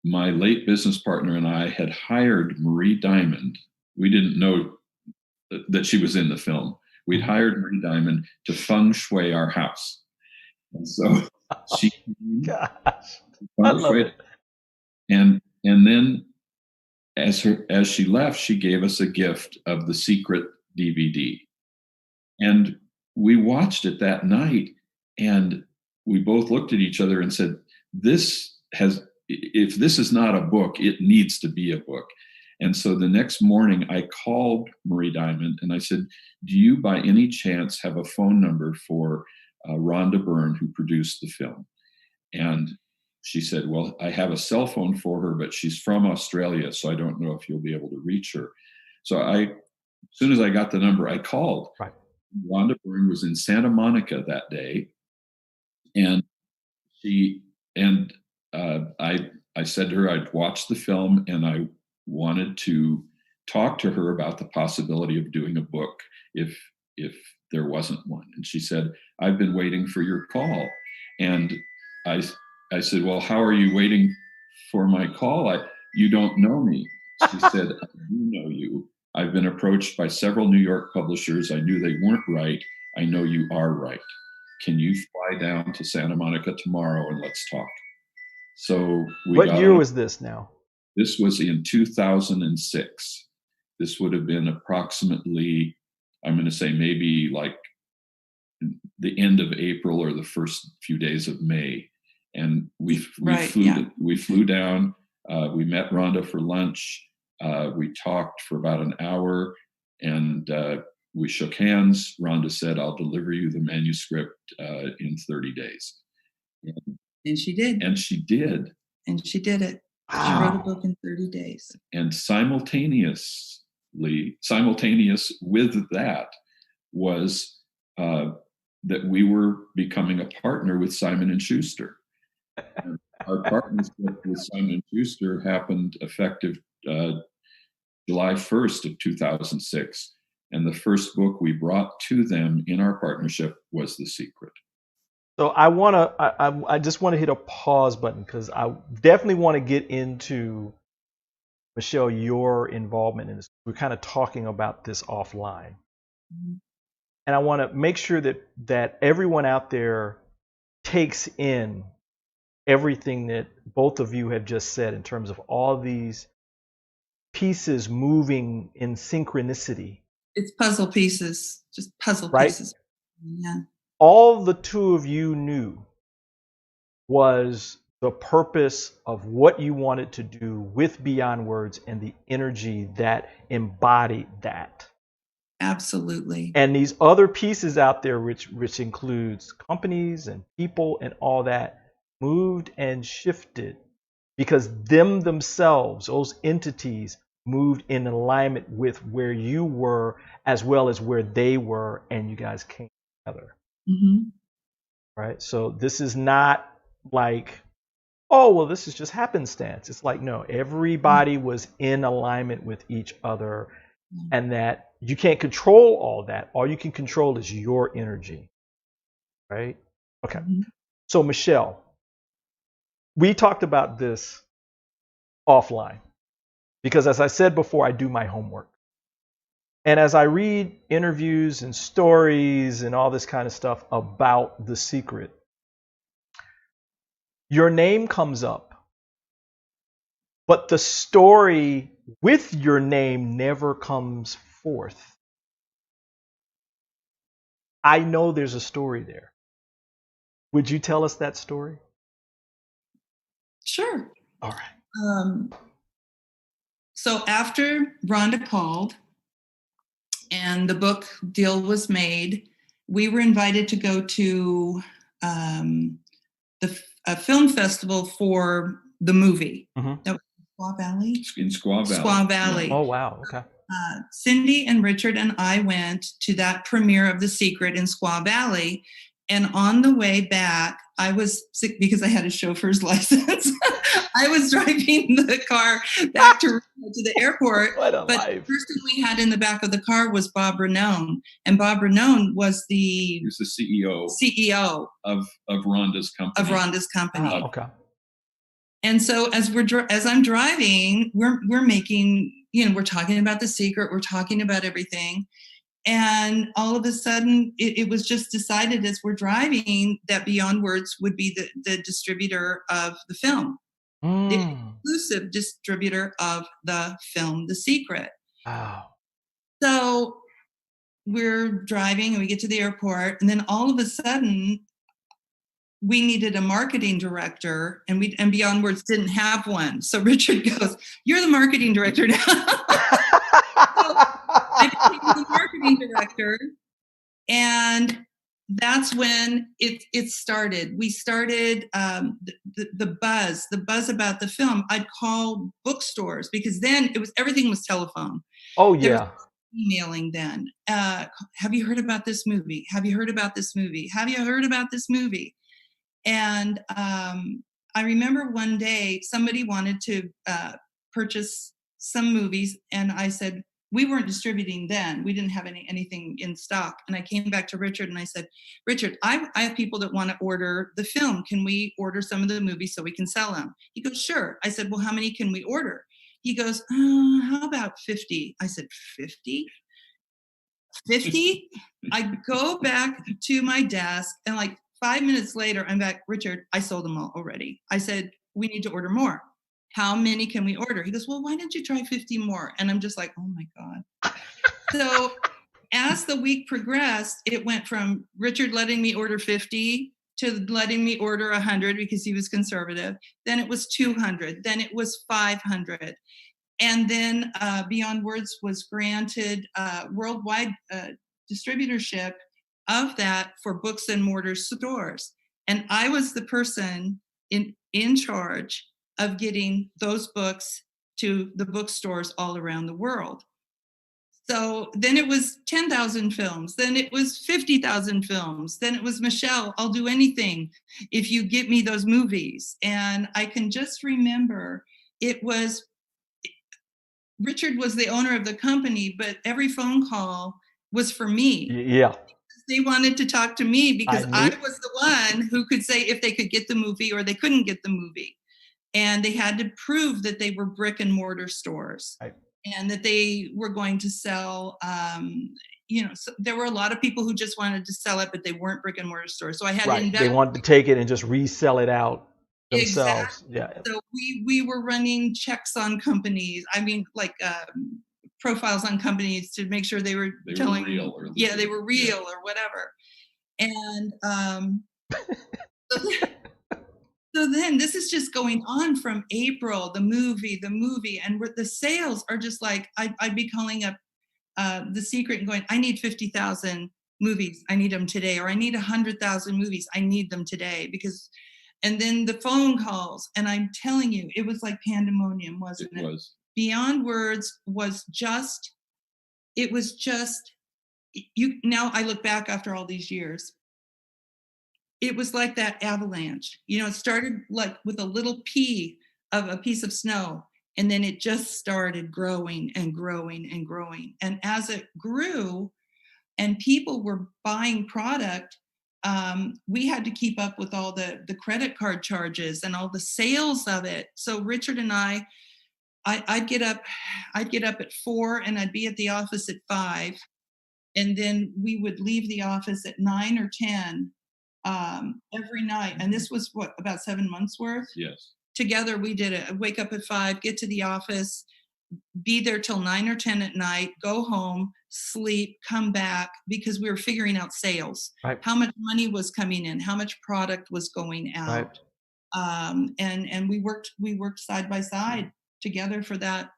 my late business partner and I had hired Marie Diamond. We didn't know that she was in the film. We'd hired Marie Diamond to feng shui our house. And so she I love it. And then as she left, she gave us a gift of The Secret DVD. And we watched it that night, and we both looked at each other and said, if this is not a book, it needs to be a book. And so the next morning I called Marie Diamond and I said, do you by any chance have a phone number for Rhonda Byrne, who produced the film? And she said, well, I have a cell phone for her, but she's from Australia, so I don't know if you'll be able to reach her. So as soon as I got the number, I called. Right. Rhonda Byrne was in Santa Monica that day. And I said to her, I'd watched the film and I wanted to talk to her about the possibility of doing a book if there wasn't one. And she said, I've been waiting for your call. And I said, well, how are you waiting for my call? You don't know me. She said, I do know you. I've been approached by several New York publishers. I knew they weren't right. I know you are right. Can you fly down to Santa Monica tomorrow and let's talk? So what year was this now? This was in 2006. This would have been approximately, I'm going to say maybe like the end of April or the first few days of May. And we flew down, we met Rhonda for lunch. We talked for about an hour and we shook hands. Rhonda said, I'll deliver you the manuscript in 30 days. And she did. And she did. And she did it. Wow. She wrote a book in 30 days. And simultaneous with that was that we were becoming a partner with Simon & Schuster. And our partnership with Simon & Schuster happened effective July 1st of 2006. And the first book we brought to them in our partnership was The Secret. So I just want to hit a pause button because I definitely want to get into, Michele, your involvement in this. We're kind of talking about this offline. Mm-hmm. And I want to make sure that everyone out there takes in everything that both of you have just said in terms of all these pieces moving in synchronicity. It's puzzle pieces, just puzzle pieces. Yeah. All the two of you knew was the purpose of what you wanted to do with Beyond Words and the energy that embodied that. Absolutely. And these other pieces out there, which includes companies and people and all that, moved and shifted because themselves, those entities, moved in alignment with where you were as well as where they were, and you guys came together. Mm-hmm. Right? So this is not like, oh, well, this is just happenstance. It's like, no, everybody was in alignment with each other, and that you can't control all that. All you can control is your energy. Right? Okay. Mm-hmm. So Michele, we talked about this offline because, as I said before, I do my homework. And as I read interviews and stories and all this kind of stuff about The Secret, your name comes up, but the story with your name never comes forth. I know there's a story there. Would you tell us that story? Sure. All right. So after Rhonda called, and the book deal was made, we were invited to go to a film festival for the movie. Mm-hmm. That was Squaw Valley? In Squaw Valley. Squaw Valley. Oh, wow. Okay. Cindy and Richard and I went to that premiere of The Secret in Squaw Valley. And on the way back, I was sick because I had a chauffeur's license. I was driving the car back to the airport. What a but life. The person we had in the back of the car was Bob Ranone. And Bob Ranone was he was the CEO of Rhonda's company. Oh, okay. And so as I'm driving, we're making, we're talking about The Secret, we're talking about everything. And all of a sudden, it was just decided as we're driving that Beyond Words would be the distributor of the film. the exclusive distributor of the film The Secret. Wow. So we're driving and we get to the airport, and then all of a sudden we needed a marketing director, and Beyond Words didn't have one. So Richard goes, "You're the marketing director now." So I became the marketing director, and that's when it started. We started the buzz about the film. I'd call bookstores, because then everything was telephone. Oh There yeah. was emailing then. Have you heard about this movie? Have you heard about this movie? Have you heard about this movie? And I remember one day somebody wanted to purchase some movies, and I said, we weren't distributing then. We didn't have anything in stock. And I came back to Richard and I said, Richard, I have people that want to order the film. Can we order some of the movies so we can sell them? He goes, sure. I said, well, how many can we order? He goes, how about 50? I said, 50? 50? I go back to my desk, and like 5 minutes later, I'm back. Richard, I sold them all already. I said, we need to order more. How many can we order? He goes, well, why don't you try 50 more? And I'm just like, oh my God. So as the week progressed, it went from Richard letting me order 50 to letting me order 100 because he was conservative. Then it was 200. Then it was 500. And then Beyond Words was granted worldwide distributorship of that for books and mortar stores. And I was the person in charge of getting those books to the bookstores all around the world. So then it was 10,000 films. Then it was 50,000 films. Then it was, Michelle, I'll do anything if you get me those movies. And I can just remember Richard was the owner of the company, but every phone call was for me. Yeah. They wanted to talk to me because I was the one who could say if they could get the movie or they couldn't get the movie. And they had to prove that they were brick and mortar stores, right, and that they were going to sell. So there were a lot of people who just wanted to sell it, but they weren't brick and mortar stores. So I had to invest. They wanted to take it and just resell it out themselves. Exactly. Yeah. So we were running checks on companies. I mean, like profiles on companies to make sure they were telling real. They were real or whatever. And so then this is just going on from April, the movie, and the sales are just like, I'd be calling up The Secret and going, I need 50,000 movies. I need them today. Or I need 100,000 movies. I need them today. And then the phone calls, and I'm telling you, it was like pandemonium, wasn't it? It was. Beyond Words was just, now I look back after all these years. It was like that avalanche. It started like with a little pea of a piece of snow, and then it just started growing and growing and growing. And as it grew and people were buying product, we had to keep up with all the credit card charges and all the sales of it. So Richard and I'd get up at 4 and I'd be at the office at 5. And then we would leave the office at 9 or 10 every night. And this was about 7 months worth? Yes. Together we did it. I'd wake up at 5, get to the office, be there till 9 or 10 at night, go home, sleep, come back, because we were figuring out sales, right, how much money was coming in, how much product was going out. Right. And we worked side by side together for that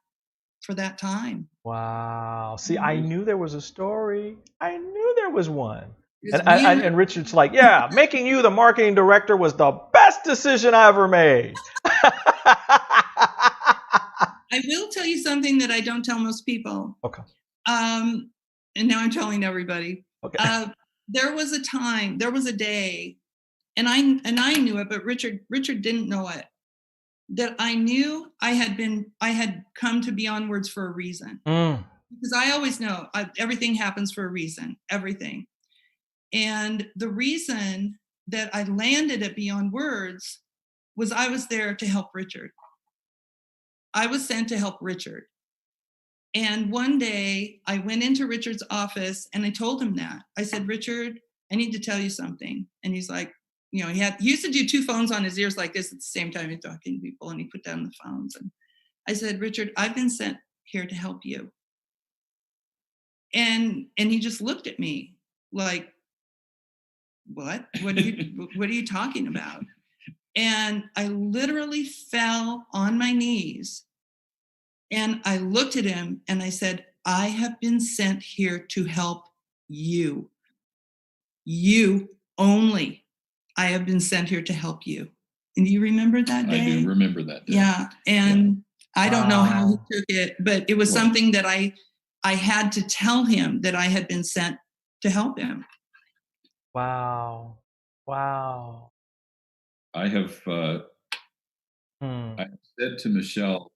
time. Wow. See, I knew there was a story. I knew there was one. And Richard's like, yeah, making you the marketing director was the best decision I ever made. I will tell you something that I don't tell most people. Okay. And now I'm telling everybody. Okay. There was a day, and I knew it, but Richard didn't know it, that I knew I had come to Beyond Words for a reason. Because I always know everything happens for a reason, everything. And the reason that I landed at Beyond Words was I was there to help Richard. I was sent to help Richard. And one day I went into Richard's office and I told him that. I said, Richard, I need to tell you something. And he's like, you know, he used to do 2 phones on his ears like this at the same time he's talking to people, and he put down the phones. And I said, Richard, I've been sent here to help you. And he just looked at me like, what are you talking about? And I literally fell on my knees and I looked at him and I said, I have been sent here to help you. You only. I have been sent here to help you. And do you remember that day? I do remember that day. Yeah. And I don't know how he took it, but it was something that I had to tell him, that I had been sent to help him. Wow. Wow. I have said to Michele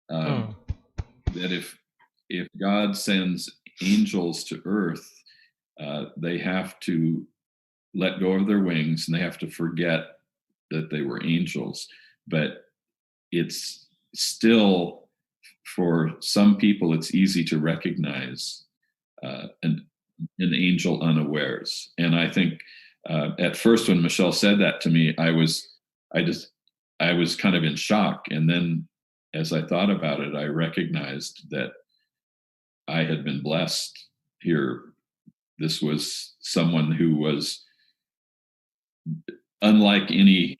that if God sends angels to earth, they have to let go of their wings and they have to forget that they were angels. But it's still, for some people, it's easy to recognize an angel unawares. And I think at first when Michele said that to me, I was kind of in shock. And then as I thought about it, I recognized that I had been blessed here. This was someone who was unlike any,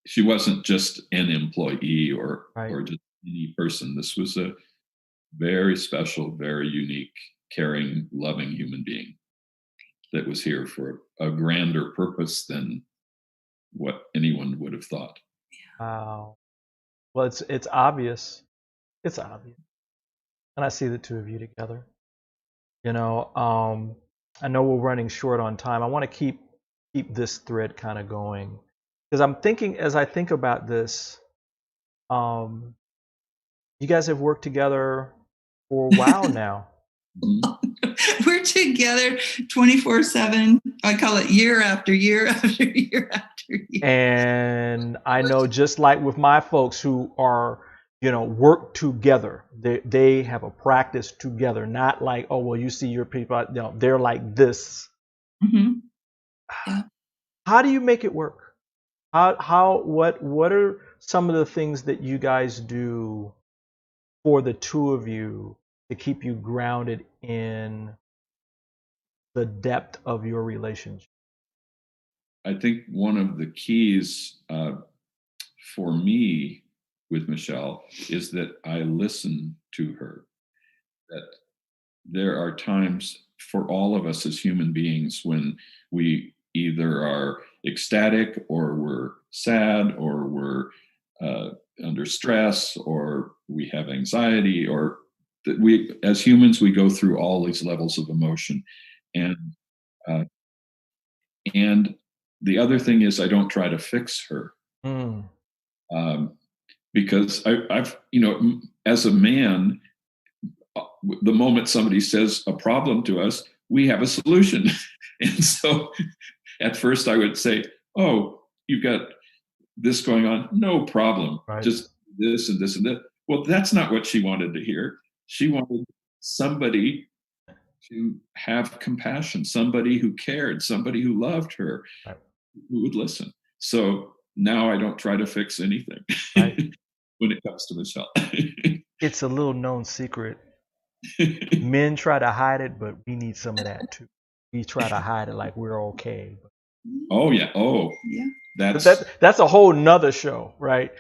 she wasn't just an employee or just any person. This was a very special, very unique, caring, loving human being that was here for a grander purpose than what anyone would have thought. Wow. Well, it's obvious. It's obvious. And I see the two of you together. You know, I know we're running short on time. I want to keep this thread kind of going, because I'm thinking, as I think about this, you guys have worked together for a while now. We're together 24/7. I call it year after year after year after year. And I know, just like with my folks who are, you know, work together, they have a practice together, not like, oh, well, you see your people, you know, they're like this. Mm-hmm. Yeah. How do you make it work? What are some of the things that you guys do for the two of you to keep you grounded in the depth of your relationship? I think one of the keys for me with Michele is that I listen to her. That there are times for all of us as human beings when we either are ecstatic or we're sad or we're under stress or we have anxiety, or that we, as humans, we go through all these levels of emotion. And the other thing is, I don't try to fix her. Because I've, you know, as a man, the moment somebody says a problem to us, we have a solution. And so at first I would say, oh, you've got this going on, no problem. Right. Just this and this and that. Well, that's not what she wanted to hear. She wanted somebody to have compassion, somebody who cared, somebody who loved her, right, who would listen. So now I don't try to fix anything, right, when it comes to Michele. It's a little known secret. Men try to hide it, but we need some of that too. We try to hide it like we're okay. Oh yeah. Oh yeah. That's a whole nother show, right?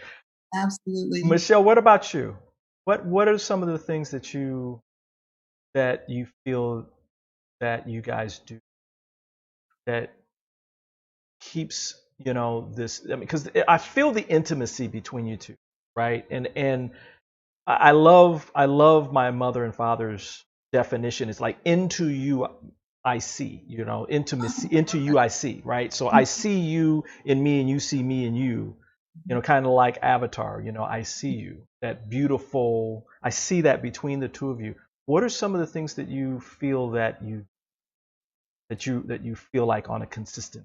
Absolutely. Michele, what about you? What are some of the things that you feel that you guys do that keeps, you know, this? I mean, because I feel the intimacy between you two, right? And I love my mother and father's definition. It's like, into you I see, you know, intimacy, into you I see, right? So I see you in me and you see me in you, you know, kind of like Avatar, you know, I see you, that beautiful, I see that between the two of you. What are some of the things that you feel that you feel like on a consistent?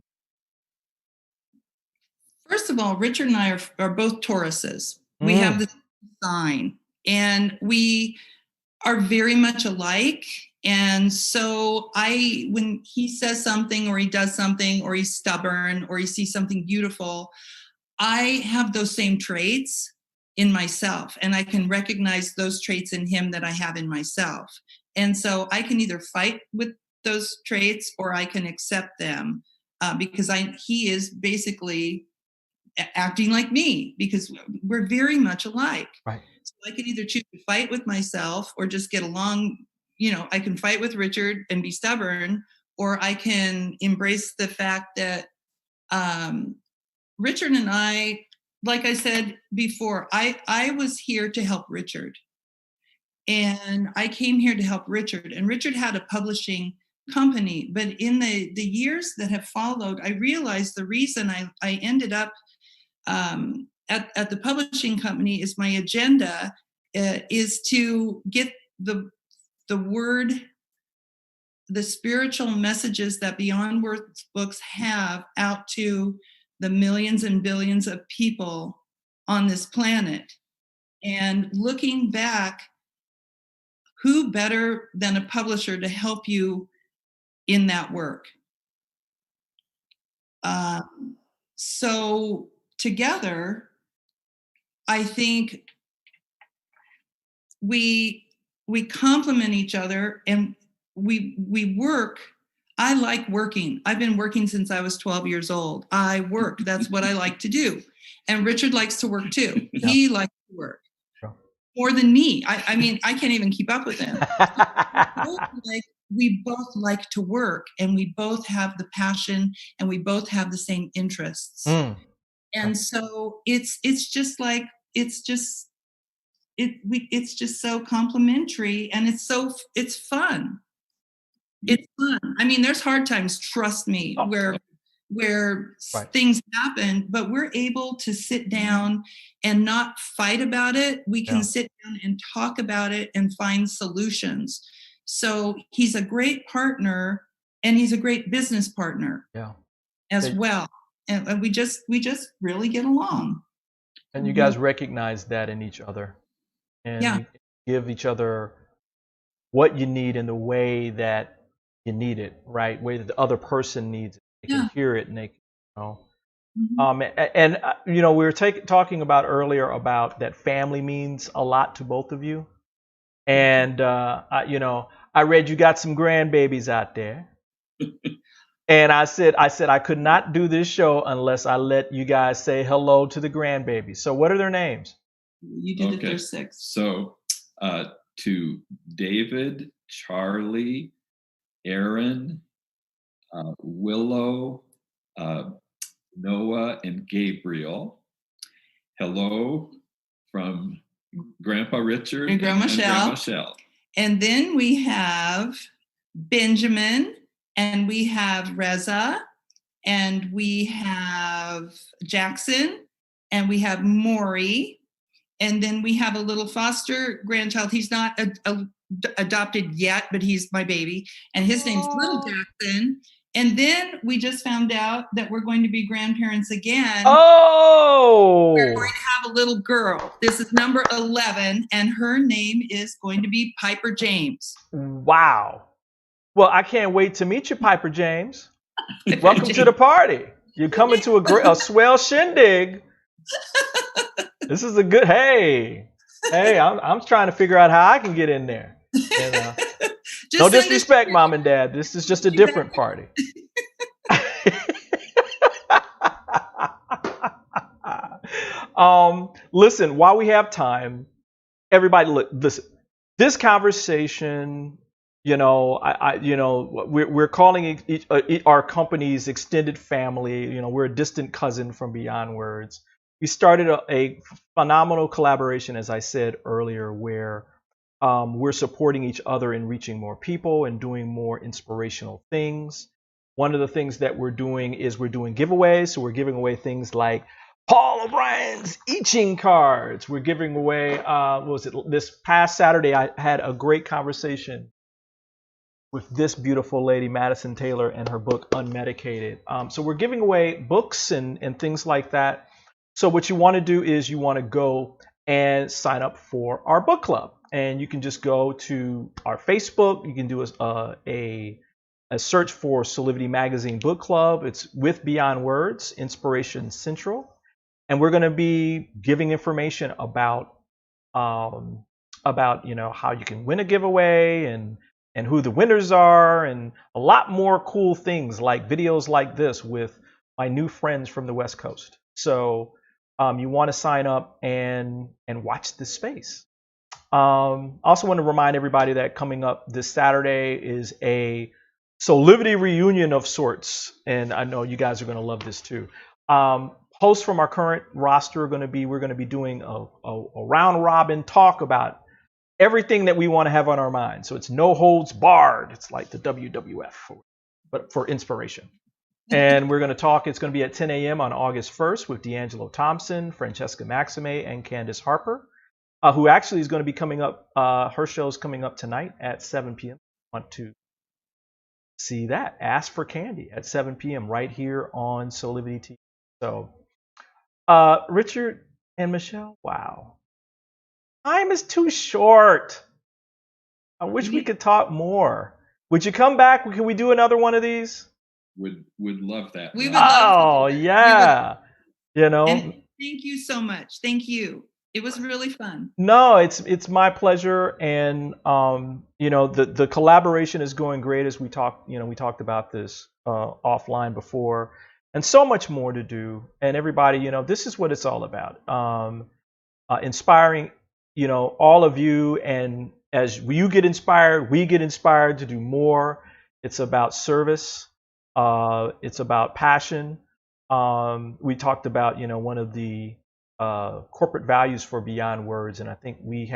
First of all, Richard and I are both Tauruses. We have the sign, and we are very much alike. And so when he says something or he does something or he's stubborn or he sees something beautiful, I have those same traits in myself, and I can recognize those traits in him that I have in myself. And so I can either fight with those traits or I can accept them because he is basically acting like me because we're very much alike. Right. So I can either choose to fight with myself or just get along. You know, I can fight with Richard and be stubborn, or I can embrace the fact that Richard and I, like I said before, I was here to help Richard. And I came here to help Richard. And Richard had a publishing company. But in the years that have followed, I realized the reason I ended up at the publishing company is my agenda is to get the word, the spiritual messages that Beyond Words books have out to the millions and billions of people on this planet. And looking back, who better than a publisher to help you in that work? So together, I think we complement each other, and we work. I like working. I've been working since I was 12 years old. I work. That's what I like to do. And Richard likes to work too. Yeah. He likes to work more than me. I mean, I can't even keep up with him. We both like to work, and we both have the passion, and we both have the same interests. And so it's just so complimentary, and it's fun. It's fun. I mean, there's hard times, trust me, where things happen, but we're able to sit down and not fight about it. We can sit down and talk about it and find solutions. So he's a great partner, and he's a great business partner as well. And we just really get along. And you guys recognize that in each other, and you give each other what you need in the way that you need it, right? Way that the other person needs it. They can hear it, and they can, we were talking about earlier about that family means a lot to both of you. And I read you got some grandbabies out there. And I said I could not do this show unless I let you guys say hello to the grandbabies. So what are their names? You did it. There's 6. So to David, Charlie, Aaron, Willow, Noah, and Gabriel. Hello from Grandpa Richard and Grandma Michelle. And then we have Benjamin, and we have Reza, and we have Jackson, and we have Maury, and then we have a little foster grandchild. He's not adopted yet, but he's my baby, and his name's Little Jackson. And then we just found out that we're going to be grandparents again. Oh! We're going to have a little girl. This is number 11, and her name is going to be Piper James. Wow. Well, I can't wait to meet you, Piper James. Welcome to the party. You're coming to a swell shindig. This is a good, hey, I'm trying to figure out how I can get in there. No disrespect, Mom and Dad. This is just a different party. Listen, while we have time, everybody, listen. This conversation, we're calling our company's extended family. We're a distant cousin from Beyond Words. We started a phenomenal collaboration, as I said earlier, where we're supporting each other in reaching more people and doing more inspirational things. One of the things that we're doing is we're doing giveaways. So we're giving away things like Paul O'Brien's I Ching cards. We're giving away, this past Saturday, I had a great conversation with this beautiful lady, Madison Taylor, and her book, Unmedicated. So we're giving away books and things like that. So what you want to do is you want to go and sign up for our book club. and you can just go to our Facebook. You can do a search for Soulivity Magazine Book Club. It's with Beyond Words, Inspiration Central. And we're going to be giving information about you know, how you can win a giveaway and who the winners are, and a lot more cool things like videos like this with my new friends from the West Coast. So you want to sign up and watch this space. Also want to remind everybody that coming up this Saturday is a Soulivity reunion of sorts, and I know you guys are going to love this too. Hosts from our current roster are going to be, we're going to be doing a round robin talk about everything that we want to have on our mind. So it's no holds barred. It's like the WWF, but for inspiration. And we're going to talk, it's going to be at 10 a.m. on August 1st with D'Angelo Thompson, Francesca Maxime, and Candace Harper, who actually is going to be coming up. Her show is coming up tonight at 7 p.m. Want to see that? Ask for Candy at 7 p.m. right here on Soulivity TV. So, Richard and Michelle, wow. Time is too short. I wish we could talk more. Would you come back? Can we do another one of these? Would love that. We would love to do that. Yeah. You know. And thank you so much. Thank you. It was really fun. No, it's my pleasure, and you know, the collaboration is going great, as we talked. You know, we talked about this offline before, and so much more to do. And everybody, you know, this is what it's all about. Inspiring, you know, all of you, and as you get inspired, we get inspired to do more. It's about service. It's about passion. We talked about, you know, one of the corporate values for Beyond Words, and I think we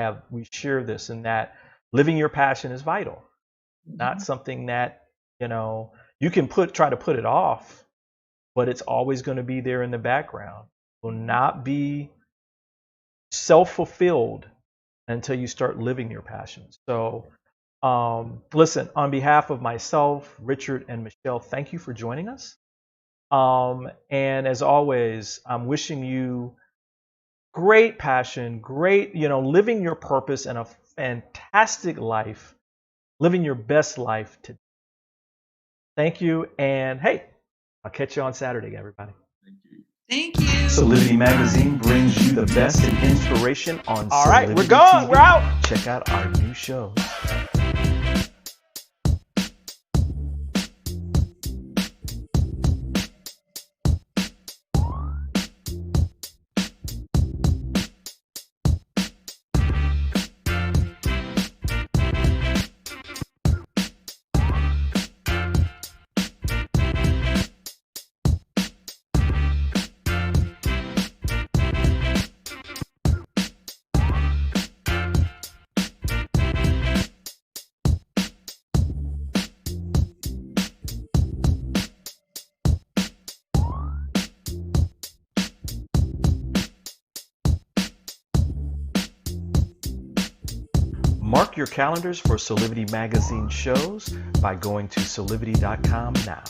share this, in that living your passion is vital. Not something that, you know, you can try to put it off, but it's always going to be there in the background. It will not be self-fulfilled until you start living your passion. So listen, on behalf of myself, Richard, and Michelle, thank you for joining us. And as always, I'm wishing you great passion, great, you know, living your purpose, and a fantastic life, living your best life today. Thank you, and hey, I'll catch you on Saturday, everybody. Thank you. Soulivity Magazine brings you the best in inspiration on All right, we're going. TV. We're out. Check out our new shows. Mark your calendars for Soulivity Magazine shows by going to soulivity.com now.